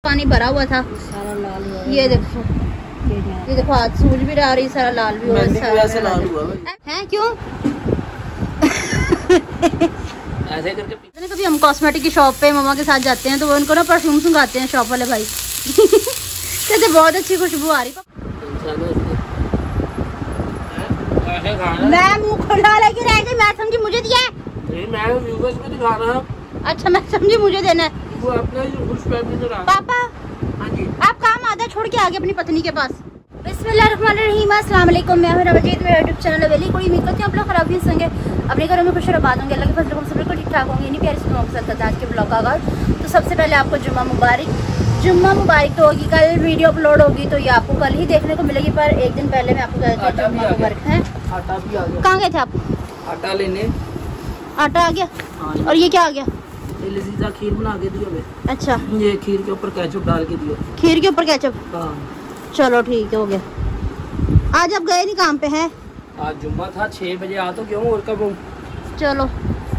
पानी भरा हुआ था सारा लाल हुआ। ये देखो हाथ सूज भी रहा रही, सारा लाल भी हुआ है। क्यों ऐसे करके कभी हम कॉस्मेटिक की शॉप पे मम्मा के साथ जाते हैं तो वो उनको ना परफ्यूम सुंघाते हैं शॉप वाले भाई। कहते बहुत अच्छी खुशबू आ रही। मैं मुँह खुला लेके रह गई, मैं समझी मुझे दिया है। अच्छा मैं समझी मुझे देना है। वो अपना पापा हाँ जी आप काम आधा छोड़ के आगे अपनी पत्नी के पास। बिस्मिल्लाहिर्रहमानिर्रहीम, अस्सलाम वालेकुम। मैं हूं रवजीत, मेरा यूट्यूब चैनल वेली कोई उम्मीद करती हूं आप लोग खराब नहीं होंगे, अपने घरों में खुश और आबाद होंगे, अल्लाह के फजल से बिल्कुल ठीक ठाक होंगे। इन्हीं प्यारे से मौके साथ आज के ब्लॉग का आगाज़। तो सबसे पहले आपको जुम्मा मुबारक तो होगी। कल वीडियो अपलोड होगी तो ये आपको कल ही देखने को मिलेगी, पर एक दिन पहले मैं आपको जुम्मा मुबारक है। कहाँ गए थे आप? आटा लेने। आटा आ गया और ये क्या आ गया? लजीजा खीर बना के दियो। अच्छा ये खीर के ऊपर केचप डाल के दियो। खीर के ऊपर केचप? हाँ चलो ठीक है, हो गया। आज आप गए नहीं काम पे हैं? आज जुम्मा था, 6 बजे आ तो क्यों और कब हूँ। चलो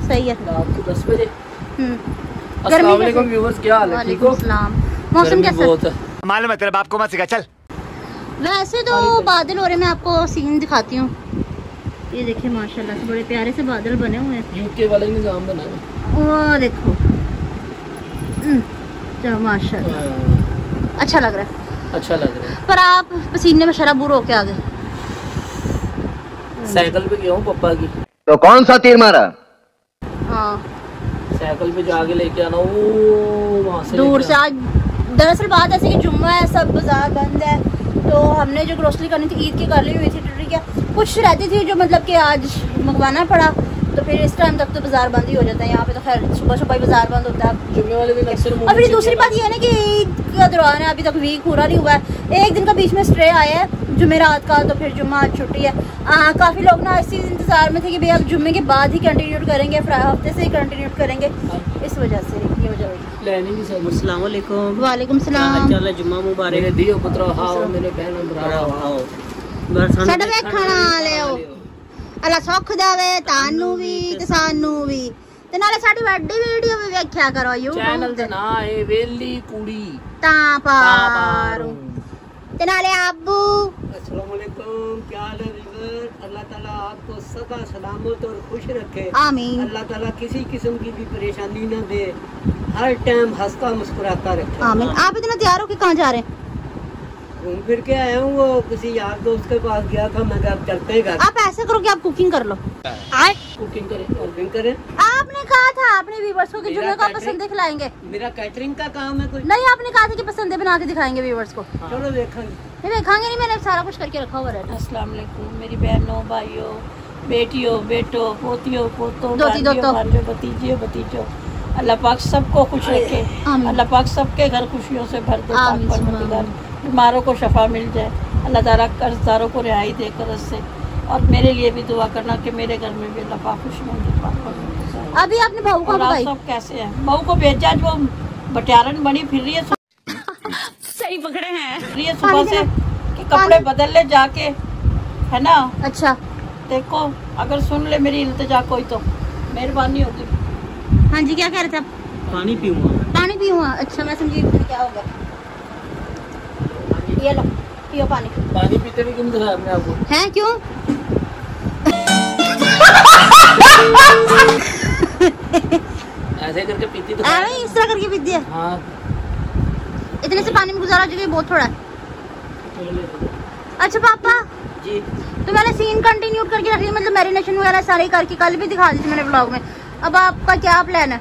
सही है। रात को 10 बजे। अस्सलाम वालेकुम व्यूअर्स, क्या हाल है? ठीक हो? मौसम कैसा है? मालूम है तेरे बाप को मत सिखा, चल। वैसे तो बादल हो रहे, मैं आपको सीन दिखाती हूँ। ये देखिए माशाल्लाह से बड़े प्यारे से बादल बने हुए हैं। यूके वाला ही निजाम बना है। वो देखो माशाल्लाह अच्छा लग रहा है। अच्छा लग रहा है। पर आप पसीने में शराबूर होके आ गए। साइकिल पे गया हूँ पप्पा की। तो कौन सा तीर मारा? हाँ साइकिल पे जाके लेके आना वो वहाँ से दूर से। आज दरअसल बात ऐसी कि जुम्मा है, सब बाजार बंद है, तो हमने जो ग्रोसरी करनी थी ईद की कर ली हुई थी। ठीक है, कुछ रहती थी जो मतलब कि आज मंगवाना पड़ा, तो फिर इस टाइम तक तो बाजार बंद ही हो जाता है यहाँ पे। तो खैर सुबह सुबह ही बाजार बंद होता है जुम्मे वाले दिन अक्सर। और फिर दूसरी बात ये है ना कि ईद का दौरान है, अभी तक वीक पूरा नहीं हुआ है। एक दिन का बीच में स्ट्रे आया है जुमेरात का, तो फिर जुम्मा आज छुट्टी है। काफ़ी लोग ना इसी इंतजार में थे कि भाई अब जुम्मे के बाद ही कंटिन्यू करेंगे, हफ्ते से ही कंटिन्यू करेंगे, इस वजह से ये वजह हुई। अस्सलाम वालेकुम। वालेकुम सलाम। जुम्मा मुबारक। मेरे दियो पुत्रो हाओ, मेरे बहन भरा हाओ। साडा वे खाना ले आओ, अल्लाह सुख देवे तानू भी ते सानू भी, ते नाले साडी वड्डी वीडियो भी वेख्या करो यूट्यूब चैनल दे ना है वेली कुड़ी तापारू, ते नाले अब्बू। अस्सलाम वालेकुम, क्या हाल है रिवर? अल्लाह ताला आपको सदा सलामत और खुश रखे। आमीन। अल्लाह ताला किसी किस्म की भी परेशानी न दे, हर टाइम हंसता मुस्कुराता रखे। आमीन। आप इतना तैयार हो के कहाँ जा रहे हैं? घूम फिर के आया हूँ, वो किसी यार दोस्त के पास गया था, मैं अब चलते हैं घर। आप ऐसे करो कि आप कुकिंग कर लो। आए कुकिंग करें और ड्रिंक करें। आपने कहा था आपने व्यूअर्स को कि जुम्मे का पसंद खिलाएंगे। मेरा कैटरिंग का काम है कुछ। नहीं, आपने कहा था कि पसंद बना के दिखाएंगे व्यूअर्स को। चलो देखेंगे। नहीं देखांगे नहीं, मैंने सारा कुछ करके रखा हुआ है। अस्सलाम वालेकुम मेरी बहनों, भाइयों, बेटियों, बेटों, पोतियों, पोतों, भांजियों, भतीजियों, भतीजों, अल्लाह पाक सबको खुश रखे। अल्लाह पाक सबके घर खुशियों से भर दे। बीमारों को शफा मिल जाए, अल्लाह ताला कर्जदारों को रिहाई दे कर्ज से। और मेरे लिए भी दुआ करना कि मेरे घर में भी अल्लाह पाक खुशियों दे। अभी आपने बहू को बताई? सब कैसे हैं? बहू को भेजा, जो बटियारन बनी फिर रही है। सही पकड़े हैं। ये सुबह से कि कपड़े बदल ले जाके, है ना? अच्छा देखो, अगर सुन ले मेरी इल्तिजा कोई तो मेहरबानी होगी। हाँ जी, क्या कह रहे थे आप? पानी पीऊंगा। पानी पीऊंगा? अच्छा मैं समझी क्या होगा। ये लो पियो पानी। पानी पीते हुए क्यों दिखाया हमने आपको? हैं क्यों? ऐसे करके पीती तो इस तरह करके पीती है। हाँ। इतने से पानी में गुजारा जो बहुत थोड़ा है। अच्छा पापा जी, तो मैंने सीन कंटिन्यू करके रख ली, मतलब मैरिनेशन वगैरह सारी करके कल भी दिखा दी थी मैंने ब्लॉग में। अब आपका क्या प्लान है?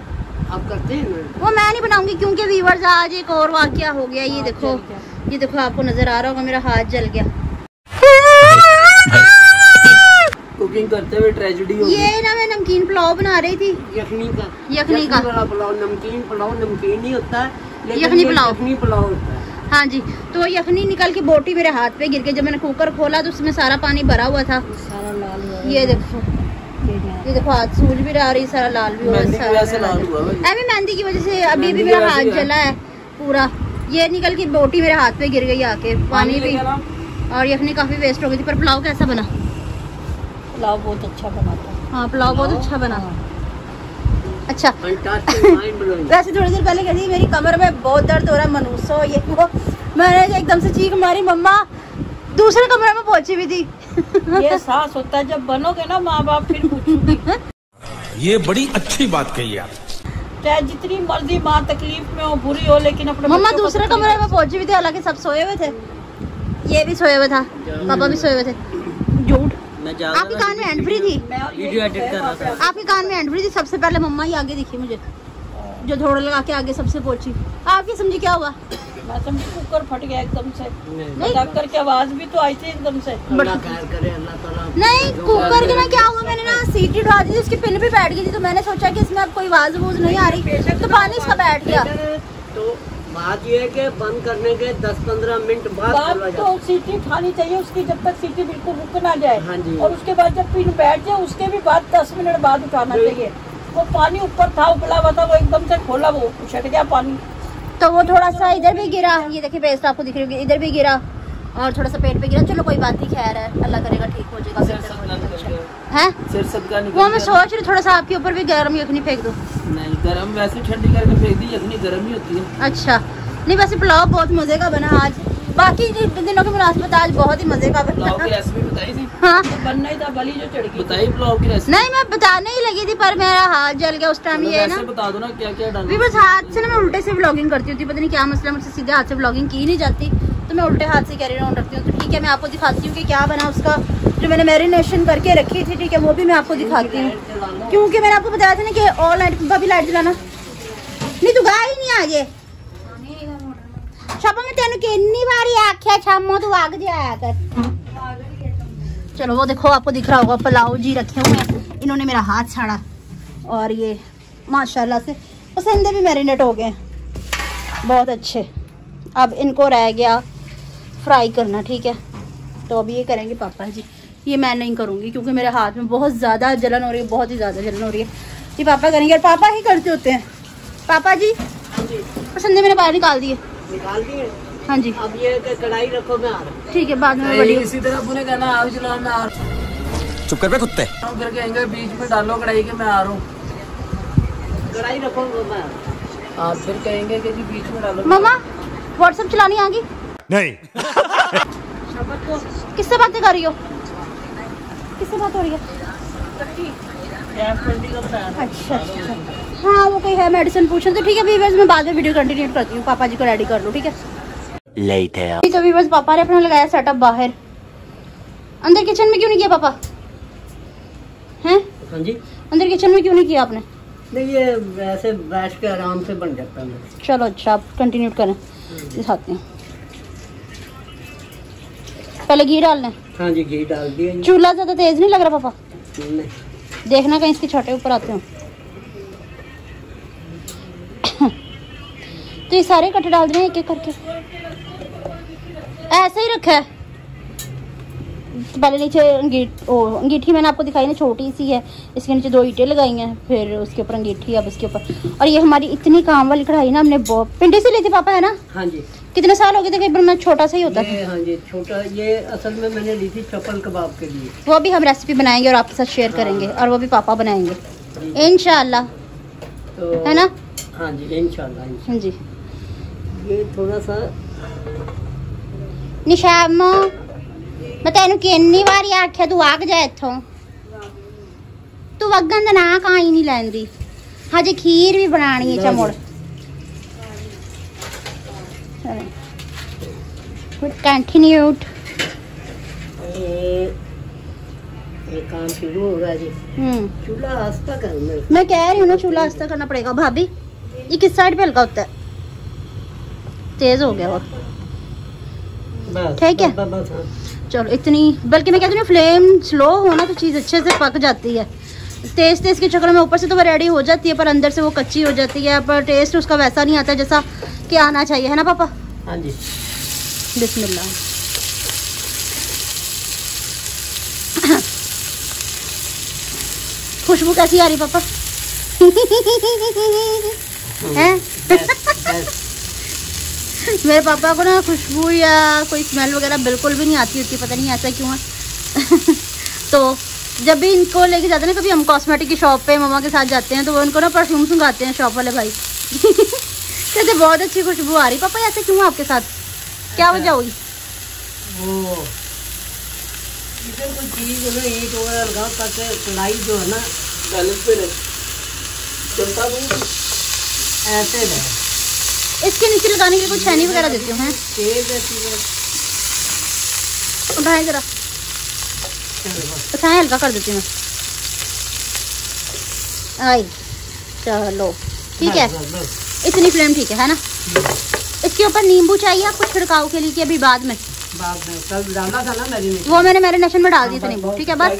आप करते हैं? वो मैं नहीं बनाऊंगी क्योंकि व्यूअर्स आज एक और वाकया हो गया। ये देखो, ये देखो आपको नजर आ रहा होगा मेरा हाथ जल गया। कुकिंग करते हुए ट्रेजेडी हो गई। ये ना मैं नमकीन पुलाव बना रही थी। यखनी का वाला पुलाव। नमकीन पुलाव नमकीन नहीं होता है, यखनी पुलाव होता है। हाँ जी, तो यखनी निकल के बोटी मेरे हाथ पे गिर गई। जब मैंने कुकर खोला तो उसमें सारा पानी भरा हुआ था, सारा लाल हुआ। ये देखो हाथ सूज भी रहा रही, सारा लाल भी हुआ। अभी मेहंदी की वजह से अभी भी मेरा हाथ जला है पूरा। ये निकल के बोटी मेरे हाथ पे गिर गई आके, पानी भी, और यखनी काफी वेस्ट हो गई थी। पर पुलाव कैसा बना? पुलाव बहुत अच्छा बना था। हाँ पुलाव बहुत अच्छा बना। अच्छा फैंटास्टिक, माइंड ब्लोइंग। वैसे थोड़ी देर पहले कहती मेरी कमर में बहुत दर्द हो रहा है, मनूसो ये वो, मैंने एकदम से चीख मारी, मम्मा दूसरे कमरे में पहुंची हुई थी। ये एहसास होता है जब बनोगे ना माँ बाप, फिर पूछूंगी। ये बड़ी अच्छी बात कही आप। चाहे जितनी मर्जी माँ तकलीफ में हो, बुरी हो, लेकिन अपने मम्मा बच्चों को दूसरे तकलीफ- कमरे में पहुंची हुई थी, हालांकि सब सोए हुए थे, ये भी सोए हुए था, पापा भी सोए हुए थे। झूठ, आपके कान में हैंड फ्री थी, वीडियो एडिट कर रहा था। आपके कान में हैंड फ्री थी। सबसे पहले मम्मा ही आगे दिखी मुझे, जो धोड़ लगा के आगे सबसे पहुंची। आपकी समझी क्या हुआ? मैं समझी कुकर फट गया एकदम से, नहीं। टक करके आवाज भी तो आई थी एकदम से। अल्लाह खैर करे, अल्लाह ताला। नहीं, कुकर के ना क्या हुआ, मैंने ना सीटी उठा दी थी, उसकी पिन भी बैठ गई थी, तो मैंने सोचा कि इसमें अब कोई आवाज वूज नहीं आ रही, तो पानी इसका बैठ गया। तो बात ये है कि बंद करने के 10-15 मिनट बाद खोला बात जाता तो सीटी खानी चाहिए उसकी, जब तक सीटी बिल्कुल रुक ना जाए। हाँ जी। और उसके बाद जब पिन बैठ जाए उसके भी बाद 10 मिनट बाद उठाना चाहिए। वो पानी ऊपर था, उबला हुआ था, वो एकदम से खोला, वो छट गया पानी। तो वो थोड़ा सा इधर भी गिरा, ये देखिए पेस्ट आपको दिख रही होगी, इधर भी गिरा और थोड़ा सा पेट पे गिरा। चलो कोई बात नहीं, खैर है, अल्लाह करेगा ठीक हो जाएगा, बेहतर हो जाएगा। हैं सिर सदका निकल वो मैं गया। सोच रही थोड़ा सा आपके ऊपर भी गर्म यखनी फेंक दूं। नहीं, गरम वैसे ठंडी करके फेंक दी, यखनी गरम ही होती है। अच्छा, नहीं वैसे पुलाव बहुत मजे का बना आज, बाकी दिनों की मुनासिबत आज बहुत ही मजे का पुलाव बना। की रेसिपी बताई थी? हाँ तो बनना ही था, बली जो चढ़ गई। बताई पुलाव की रेसिपी? नहीं, मैं बताने ही लगी थी पर मेरा हाथ जल गया उस टाइम। ये है ना, वैसे बता दो ना क्या क्या डालना। भी बस हाथ से ना मैं उल्टे से व्लॉगिंग करती होती, पता नहीं क्या मसला, मुझसे सीधे हाथ से व्लॉगिंग की नहीं जाती, तो मैं उल्टे हाथ से कैरी ऑन रखती हूँ। तो ठीक है, मैं आपको दिखाती हूँ कि क्या बना उसका, जो मैंने मैरिनेशन करके रखी थी, ठीक है, वो भी मैं आपको दिखाती हूँ, क्योंकि मैंने आपको बताया था ना कि ऑल नाइट भी लाइट जलाना नहीं, तू गा ही नहीं आगे छापा में तेन कितनी बारी आख्या छामो तू आग जाया कर। चलो वो देखो, आपको दिख रहा होगा पुलाव जी रखे हुए हैं, इन्होंने मेरा हाथ छाड़ा और ये माशाल्लाह से पसंदे भी मैरिनेट हो गए, बहुत अच्छे। अब इनको रह गया फ्राई करना, ठीक है, तो अब ये करेंगे पापा जी, ये मैं नहीं करूँगी क्योंकि मेरे हाथ में बहुत ज़्यादा जलन हो रही है, बहुत ही ज़्यादा जलन हो रही है, ये पापा करेंगे और पापा ही करते होते हैं। पापा जी पसंदे मैंने बाहर निकाल दिए। निकाल दिए? हाँ जी, अब ये कि कढ़ाई रखो, मैं आ रहा हूँ। ठीक है, बाद में वीडियो। इसी तरह पुणे कहना आग जलाना, आ रहा हूँ। चुप कर बे कुत्ते। फिर कहेंगे बीच में डालो कढ़ाई के, मैं आ रहा हूँ। कढ़ाई रखो, मैं आप फिर कहेंगे कि जी बीच में डालो। मम्मा व्हाट्सएप चलानी आ गई? नहीं। किससे बातें कर रही हो? किससे बात हो रही है? अच्छा अच्छा, हाँ वो कोई है मेडिसिन पूछना, तो ठीक है वीवर्स, मैं बाद में वीडियो कंटिन्यू करती हूँ, पापा जी को रेडी कर लूँ, ठीक है। ठीक है वीवर्स, पापा ने अपना लगाया सेटअप बाहर, अंदर किचन में क्यों नहीं किया पापा? हैं हाँ जी, अंदर किचन में क्यों नहीं किया आपने? नहीं ये वैसे बैठ के आराम से बन जाता है। चलो अच्छा, आप कंटिन्यू करें, दिखाते हैं। पहले घी डालना है। हाँ जी, घी डाल दिया। चूल्हा ज्यादा तेज नहीं लग रहा पापा? नहीं, देखना कहीं इसके छोटे ऊपर आते हो। तो ये सारे कट्टे डाल रहे हैं एक एक करके, ऐसे ही रखा है। तो पहले नीचे अंगीठी मैंने आपको दिखाई ना, छोटी सी है, इसके नीचे 2 ईंटें लगाई हैं, फिर उसके ऊपर अंगीठी, अब इसके ऊपर। और ये हमारी इतनी काम वाली कढ़ाई ना हमने बहुत पिंडी से ली थी पापा, है ना? हाँ जी। कितने साल हो गए थे, कई बार मैं छोटा सा ही होता ये था। हाँ जी, छोटा, ये असल में मैंने ली थी चप्पल कबाब के लिए। वो भी हम रेसिपी बनाएंगे और आपके साथ शेयर करेंगे, और वो भी पापा बनाएंगे इंशाल्लाह, तो है ना? हाँ जी, इंशाल्लाह। हाँ जी। ये थोड़ा सा निशामो, मैं तेन कितनी बारी आख्या तू आग जा इथों, तू वगन का ना कहीं नहीं लैंदी, हजे खीर भी बनानी है चमुड़। कंटिन्यूड, ये काम शुरू होगा जी। चूल्हा आस्था करना। मैं कह रही हूँ ना, चूल्हा आस्ता करना पड़ेगा। भाभी ये किस साइड पे हल्का होता है? तेज हो गया वो, बस ठीक है। बस हाँ। चलो इतनी, बल्कि मैं कहती हूँ फ्लेम स्लो हो ना तो चीज़ अच्छे से पक जाती है। तेज तेज के चक्कर में ऊपर से तो वो रेडी हो जाती है, पर अंदर से वो कच्ची हो जाती है, पर टेस्ट उसका वैसा नहीं आता जैसा कि आना चाहिए, है ना पापा? हाँ जी। बिस्मिल्लाह। खुशबू कैसी आ रही पापा? हैं? मेरे पापा को ना खुशबू या कोई स्मेल वगैरह बिल्कुल भी नहीं आती होती, पता नहीं ऐसा क्यों है। तो जब भी इनको लेके जाते हैं ना कभी हम कॉस्मेटिक की शॉप पे मम्मा के साथ जाते हैं तो वो इनको ना परफ्यूम सुंघाते हैं शॉप वाले भाई। कहते बहुत अच्छी खुशबू आ रही। पापा ऐसे क्यों आपके साथ, क्या वजह हुई? वो इधर कोई चीज जो है ईंट वगैरह लगा ताकि कढ़ाई जो है ना बैलेंस पे रहे, चलता नहीं ऐसे रहे। इसके नीचे लगाने के लिए कुछ छैनी वगैरह देती हूँ। तेल देती है, उठाएं जरा, उठाएं, हल्का कर देती हूँ मैं। आई चलो ठीक है, इतनी फ्लेम ठीक है ना? इसके ऊपर नींबू चाहिए आपको छिड़काव के लिए कि अभी बाद में? कल डाला था ना मैरिनेशन, वो मैंने मैरिनेशन में डाल दिया था नींबू। ठीक है बस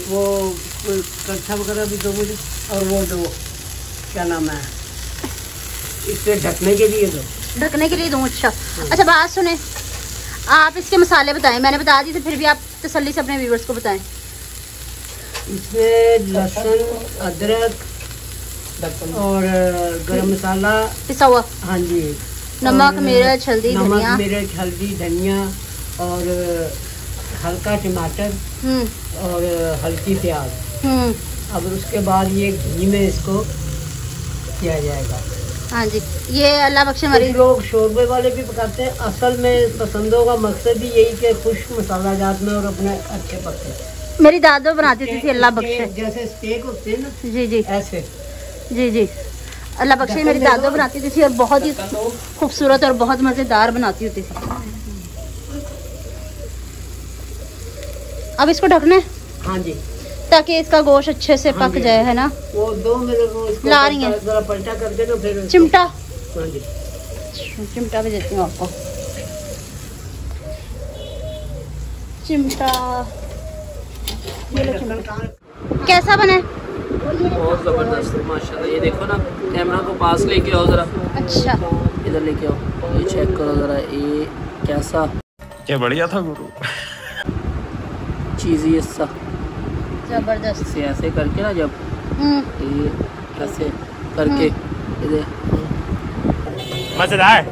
वो कच्चा वगैरह भी दो मुझे, और वो दो क्या नाम है इसे ढकने के लिए दो, ढकने के लिए दूँ? अच्छा बात सुने, आप इसके मसाले बताएं। मैंने बता दी थी, फिर भी आप तसल्ली से अपने व्यूअर्स को बताएं। इसमें लहसुन, अदरक और गरम मसाला पिसा हुआ, हाँ जी, नमक, मिर्च, हल्दी, धनिया, मिर्च, हल्दी, धनिया और हल्का टमाटर और हल्की प्याज। अब उसके बाद ये घी में इसको किया जाएगा। हाँ जी, ये अल्लाह बख्शे हमारी। लोग शोरबे वाले भी पकाते हैं, असल में पसंदों का मकसद भी यही कि खुश्क मसाला जात में और अपने अच्छे पकते। मेरी दादो बनाती थी अल्लाह बख्शे, जैसे स्टेक होते हैं ना, जी जी ऐसे, जी जी अल्लाह बख्शे मेरी दादो बनाती थी और बहुत ही खूबसूरत और बहुत मज़ेदार बनाती होती थी। अब इसको ढकना है? हाँ जी, ताकि इसका गोश्त अच्छे से पक जाए, है ना? वो दो मेरे को इसको ला रही हैं, जरा पलटा कर देना फिर चिमटा। हाँ जी, चिमटा भी देती हूँ आपको, चिमटा। ये लो चिमटा। कैसा बना है? बहुत जबरदस्त माशाल्लाह। ये देखो ना, कैमरा को पास लेके आओ जरा, अच्छा इधर लेके आओ, ये चेक करो जरा, ये कैसा क्या बढ़िया था गुरु। चीज़ी सा जबरदस्त। इसे ऐसे करके ना, जब ये ऐसे करके इधर मजेदार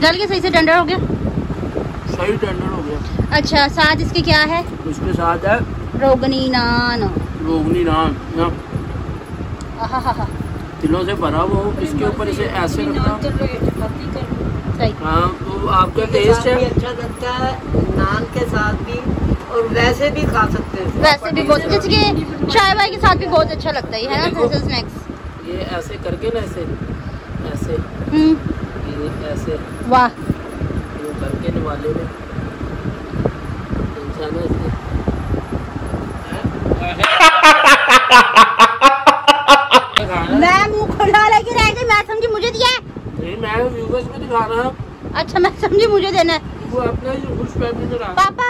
डाल के सही से टेंडर हो गया। सही टेंडर हो गया। अच्छा साथ इसके क्या है? उसके साथ है रोगनी नान। रोगनी नान ना, आहा, तिलों से भरा वो, इसके ऊपर इसे ऐसे रखना। सही। हाँ, तो आपका टेस्ट है अच्छा लगता है नान के साथ भी, और वैसे भी खा सकते हैं। वैसे भी बहुत, जैसे कि चाय वाय के साथ भी बहुत अच्छा लगता है ना स्नैक्स। ये ऐसे करके ना, ऐसे ऐसे ये ऐसे, वाह, ये करके निवाले में इंसान ऐसे मैं मुंह खुला लेके रह गई, मैं समझी मुझे दिया है। नहीं, मैं व्यूअर्स को दिखा रहा हूँ। अच्छा मैं समझी मुझे देना है। वो अपना जो खुश फैमिली में रहा। पापा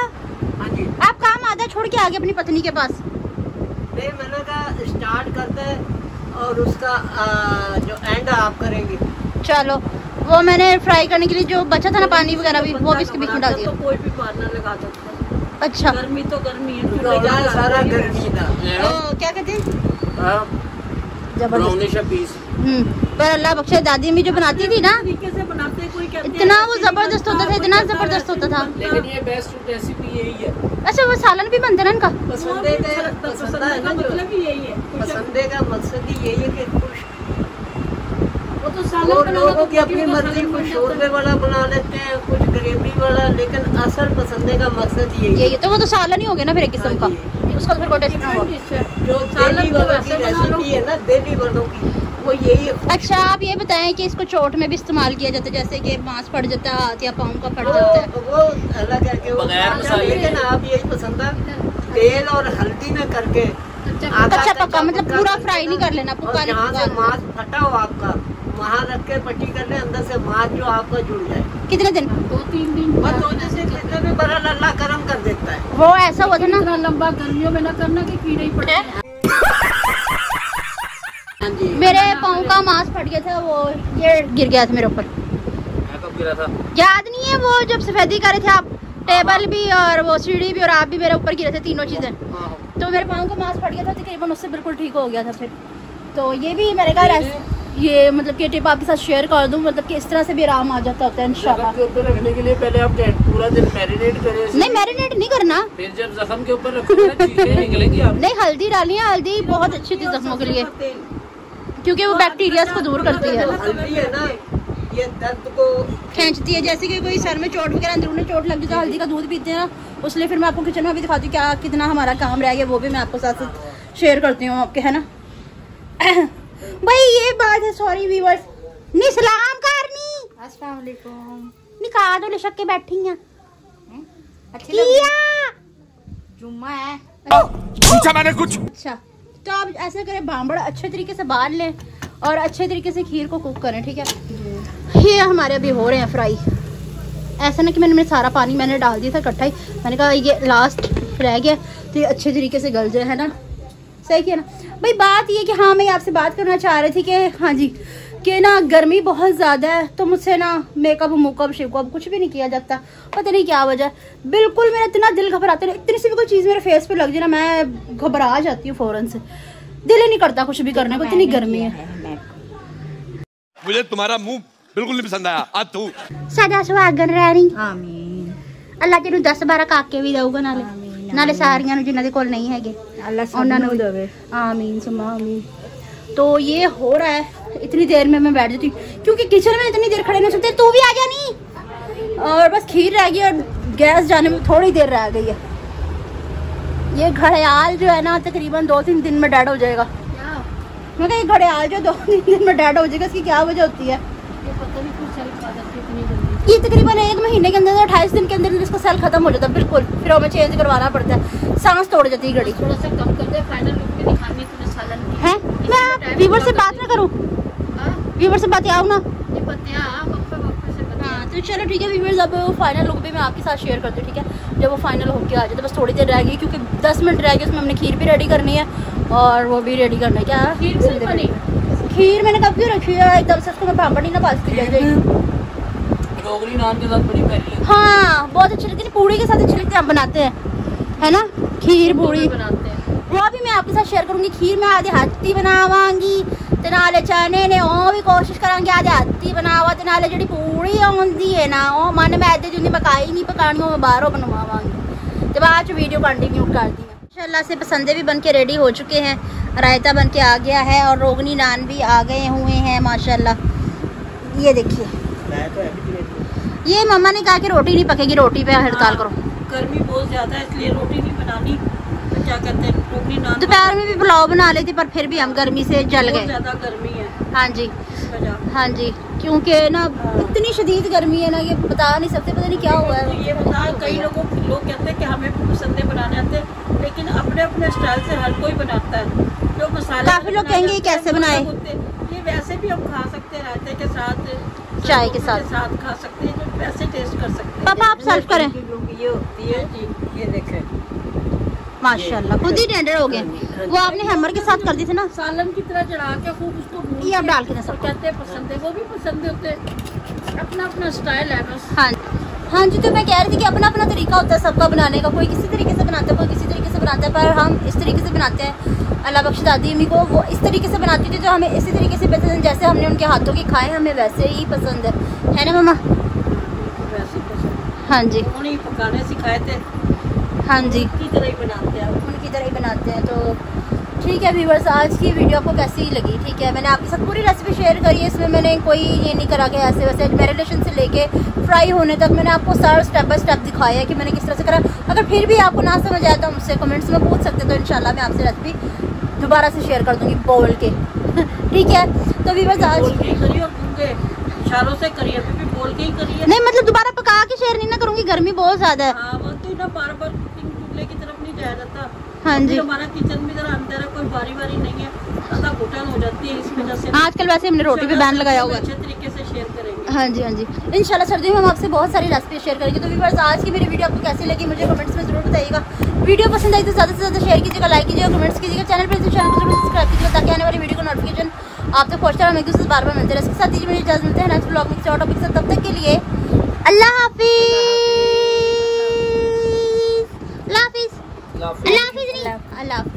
हाँ जी, आप काम आधा छोड़ के आ गए अपनी पत्नी के पास। नहीं, मैंने कहा स्टार्ट करते हैं और उसका जो एंड आप करेंगे। चलो वो मैंने फ्राई करने के लिए जो बचा था ना पानी वगैरह भी, वो भी इसके बीच में डाल दिया। तो कोई भी पार्टनर लगा सकता है। अच्छा गर्मी तो गर्मी है, सारा गर्मी था। क्या कहते हैं? हाँ, जबरदस्त। Brownish piece. पर अल्लाह बख्शे दादी अम्मी जो बनाती थी ना, तरीके से बनाते हैं, कोई कहते हैं इतना वो जबरदस्त होता था, इतना जबरदस्त होता था। लेकिन ये बेस्ट रेसिपी यही है। अच्छा वो सालन भी बनता है ना इनका? पसंदे का मतलब ही यही है। पसंदे का मकसद ही यही है कि कुछ वो तो सालन और बनाना लोगों तो की अपनी मर्जी, कुछ शोरबे वाला बना लेते हैं, कुछ ग्रेवी वाला, लेकिन असल पसंदे का मकसद यही है। ये तो वो तो सालन ही हो गया ना फिर एक किस्म का, उसका तो फिर कोई टेस्ट ना होगा। जो दिल्ली वालों की रेसिपी है ना, दिल्ली वालों की, वो यही है। अच्छा आप ये बताएं कि इसको चोट में भी इस्तेमाल किया जाता है, जैसे कि मांस फट जाता है हाथ या पाँव का फट जाता है? वो अलग है कि बगैर मसाले, लेकिन आप यही पसंद है तेल और हल्दी में करके कच्चा पक्का, मतलब पूरा फ्राई नहीं कर लेना, और जहाँ से मांस फटा हो आपका, वहाँ रख के पट्टी कर ले, अंदर से मांस जो आपका जुड़ जाए। कितने दिन? 2-3 दिन। बस होने से कितने भी बड़ा लल्ला गर्म कर देता है। वो ऐसा हुआ था ना, इतना लंबा गर्मियों में ना करना कि कीड़े ही पड़े। हाँ जी, मेरे पाँव का मांस फट गया था, वो ये गिर गया था मेरे ऊपर। कब गिरा था याद नहीं है? वो जब सफेदी कर रहे थे आप, टेबल भी और वो सीढ़ी भी और आप भी मेरे ऊपर गिरे थे, तीनों चीजें। तो मेरे पाँव का मांस फट गया था तकरीबन, उससे बिल्कुल ठीक हो गया था फिर। तो ये भी मेरे घर ये मतलब कि टिप आपके साथ शेयर कर दूं, मतलब कि इस तरह से भी आराम आ जाता होता है इंशाल्लाह। के ऊपर रखने के लिए पहले आप पूरा दिन मैरिनेट करें। नहीं मैरिनेट नहीं करना, फिर जब जख्म के ऊपर रखोगे चीजें निकलेंगी आप। नहीं हल्दी डालिए, हल्दी बहुत अच्छी थी जख्मों के लिए क्योंकि वो बैक्टीरिया को दूर करती है। हल्दी है ना ये दर्द को खींचती है, जैसे कि कोई सर में चोट वगैरह अंदरूनी चोट लग जाए, हल्दी का दूध पीते हैं ना, उसलिए फिर मैं आपको किचन में भी दिखाती हूँ क्या कितना हमारा काम रह गया, वो भी मैं आपको साथ साथ शेयर करती हूँ आपके, है ना। भाई ये बात है, सॉरी व्यूअर्स, नी सलाम करनी, अस्सलाम वालेकुम, निकाह दो लिशक के बैठी हैं, जुम्मा है, पूछा मैंने कुछ। अच्छा तो आप ऐसा करें, भांबड़ अच्छे तरीके से बाल लें और अच्छे तरीके से खीर को कुक करें, ठीक है। ये हमारे अभी हो रहे हैं फ्राई, ऐसा ना कि मैंने सारा पानी मैंने डाल दिया था इकट्ठा ही, मैंने कहा ये लास्ट रह गया तो ये अच्छे तरीके से गल जाए, है ना, सही किया ना भाई। बात ये कि हाँ मैं आपसे बात करना चाह रही थी कि हाँ जी कि ना गर्मी बहुत ज़्यादा है, तो मुझसे ना मेकअप मुकअप शिकअप कुछ भी नहीं किया जाता, पता नहीं क्या वजह, बिल्कुल मेरा इतना दिल घबराता है, इतनी सी भी कोई चीज़ मेरे फेस पे लग जाए ना मैं घबरा जाती हूँ फ़ौरन से, दिल ही नहीं करता कुछ भी करने को, इतनी गर्मी है। मुझे तुम्हारा मुंह बिल्कुल नहीं पसंद आया। आज तू सदा सुहागन रहनी, आमीन। अल्लाह तेनू 10-12 काके भी दऊगा, नाले नाले सारियां नु जिन्हां दे कोल नहीं हैगे अल्लाह उन्हां नु देवे, आमीन सुमा आमीन। तो ये हो रहा है, इतनी देर में मैं बैठ जाती हूँ क्योंकि किचन में इतनी देर खड़े नहीं सकते, तू भी आ जा नहीं, और बस खीर रह गई और गैस जाने में थोड़ी देर रह गई है। ये घड़ियाल जो है ना तकरीबन 2-3 दिन में डेड हो जाएगा, मैं कहा ये घड़ियाल जो 2-3 दिन में डेड हो जाएगा, इसकी क्या वजह होती है? ये तकरीबन 1 महीने के अंदर 28 दिन के अंदर इसका सेल खत्म हो जाता है बिल्कुल, फिर हमें चेंज करवाना पड़ता है, सांस तोड़ जाती है घड़ी। थोड़ा सा कम कर दे, फाइनल लुक भी दिखानी तुझे सालन की है। मैं व्यूवर से बात ना करूं, व्यूवर से बात आओ ना, ये पत्तियां वक्फे से बना। हाँ तो चलो ठीक है व्यूवर्स, अब वो फाइनल लुक भी मैं आपके साथ शेयर करती हूँ, ठीक है। जब वो फाइनल होके आ जाए तो बस थोड़ी देर रह गई क्योंकि 10 मिनट रह गए, उसमें हमने खीर भी रेडी करनी है और वो भी रेडी करना है। क्या खीर बनी? खीर मैंने कब क्यों रखी है, एकदम से उसको मैं भांबड़ नहीं ना बाजती जाएगी। रोगनी नान के साथ बड़ी प्यारी, हाँ बहुत अच्छी लगती है, पूड़ी के साथ अच्छी लगती है, हम बनाते हैं, है ना, खीर पूड़ी बनाते हैं, वो भी मैं आपके साथ शेयर करूंगी। खीर में आधे हाथी बनावांगी ते नाले चने ने ओ भी कोशिश करांगी आधे हाथी बनावा ते नाले जेडी पूड़ी आउंदी है ना ओ मन मैदे दी पकाई नहीं पकानी, मैं बाहरों बनवावांगी। जब आज वीडियो कंटिन्यू कर दी माशाल्लाह से पसंदे भी बन के रेडी हो चुके हैं, रायता बन के आ गया है और रोगनी नान भी आ गए हुए हैं माशाल्लाह। ये देखिए, ये मम्मा ने कहा कि रोटी नहीं पकेगी, रोटी पे हड़ताल करो, गर्मी बहुत ज्यादा है इसलिए रोटी नहीं बनानी, तो क्या कहते हैं रोटी नान। दोपहर में भी पुलाव बना लेते पर फिर भी हम गर्मी से जल गए, ज्यादा गर्मी है। हाँ जी हाँ जी, क्योंकि ना इतनी शदीद गर्मी है ना, ये बता नहीं सकते, पता नहीं क्या हुआ है। ये बता, कई लोग कहते हैं कि हमें भी पसंदे बनाने आते हैं, लेकिन अपने अपने स्टाइल से हर कोई बनाता है। जो मसाले काफी लोग कहेंगे कैसे बनाए, ये वैसे भी हम खा सकते हैं, रायते के साथ, चाय के साथ खा सकते हैं, जो वैसे टेस्ट कर सकते हैं। पापा आप सर्व करें। ये होती है जी, ये देखें माशाल्लाह खुद ही टेंडर हो गए, वो आपने हैमर के साथ कर दी थी ना, सालन की तरह चढ़ा के खूब उसको भून ये आप डाल के ना सब कहते हैं पसंद है, वो भी पसंद होते हैं, अपना अपना स्टाइल है बस। हाँ हाँ जी, तो मैं कह रही थी कि अपना अपना तरीका होता है सबका बनाने का, कोई किसी तरीके से बनाता है, कोई किसी तरीके से बनाता है, पर हम इस तरीके से बनाते हैं। अल्लाह बख्श दादी अम्मी को वो इस तरीके से बनाती थी, तो हमें इसी तरीके से पसंद, जैसे हमने उनके हाथों की खाए हमें वैसे ही पसंद है ना मम्मा? वैसे पसंद, हाँ जी उन्हें पकाने सिखाए थे, हाँ जी की तरह ही बनाते हैं, उनकी तरह ही बनाते हैं। तो ठीक है व्यूअर्स, आज की वीडियो आपको कैसी लगी? ठीक है, मैंने आपके साथ पूरी रेसिपी शेयर करी है, इसमें मैंने कोई ये नहीं करा कि ऐसे वैसे मैरिनेशन से लेके फ्राई होने तक मैंने आपको सारा स्टेप बाय स्टेप दिखाया है कि मैंने किस तरह से करा। अगर फिर भी आपको ना समझ आया तो मुझसे कमेंट्स में पूछ सकते, तो इंशाल्लाह मैं आपसे रेसिपी दोबारा से शेयर कर दूँगी बोल के। ठीक है, तो व्यूअर्स आज करिए और पूरे इशारों से करिए, अभी भी बोल के ही करिए, नहीं मतलब दोबारा पका के शेयर नहीं ना करूँगी, गर्मी बहुत ज़्यादा है। हाँ, वो तो ना बार बार कुकिंग चूल्हे की तरफ नहीं जाया जाता। हाँ जी, हमारा किचन भी जरा अंदर है, कोई बारी बारी नहीं है, ज़्यादा घुटन हो जाती है, इस वजह से आजकल वैसे हमने रोटी पे बैन लगाया हुआ है। अच्छे तरीके से शेयर करेंगे। हाँ जी हाँ जी, इंशाल्लाह सर्दियों में हम आपसे बहुत सारी रेसिपी शेयर करेंगे। तो व्यूअर्स आज की मेरी वीडियो आपको कैसी लगी मुझे कमेंट्स में जरूर बताइएगा। वीडियो पसंद आई तो ज़्यादा से ज़्यादा शेयर कीजिएगा, लाइक कीजिएगा, कमेंट्स कीजिएगा, चैनल पर जरूर सब्सक्राइब कीजिएगा ताकि आने वाली वीडियो को नोटिफिकेशन आप तक पहुँचता है। हम एक दूसरे से बार बार मिलते हैं, इसके साथ दीजिए मुझे इजाज़त मिलते हैं नेक्स्ट ब्लॉग में किसी और टॉपिक से, तब तक के लिए अल्लाह हाफिज़। अल्लाह हाफिज़, अल्लाह हाफिज़, अल्लाह हाफिज़।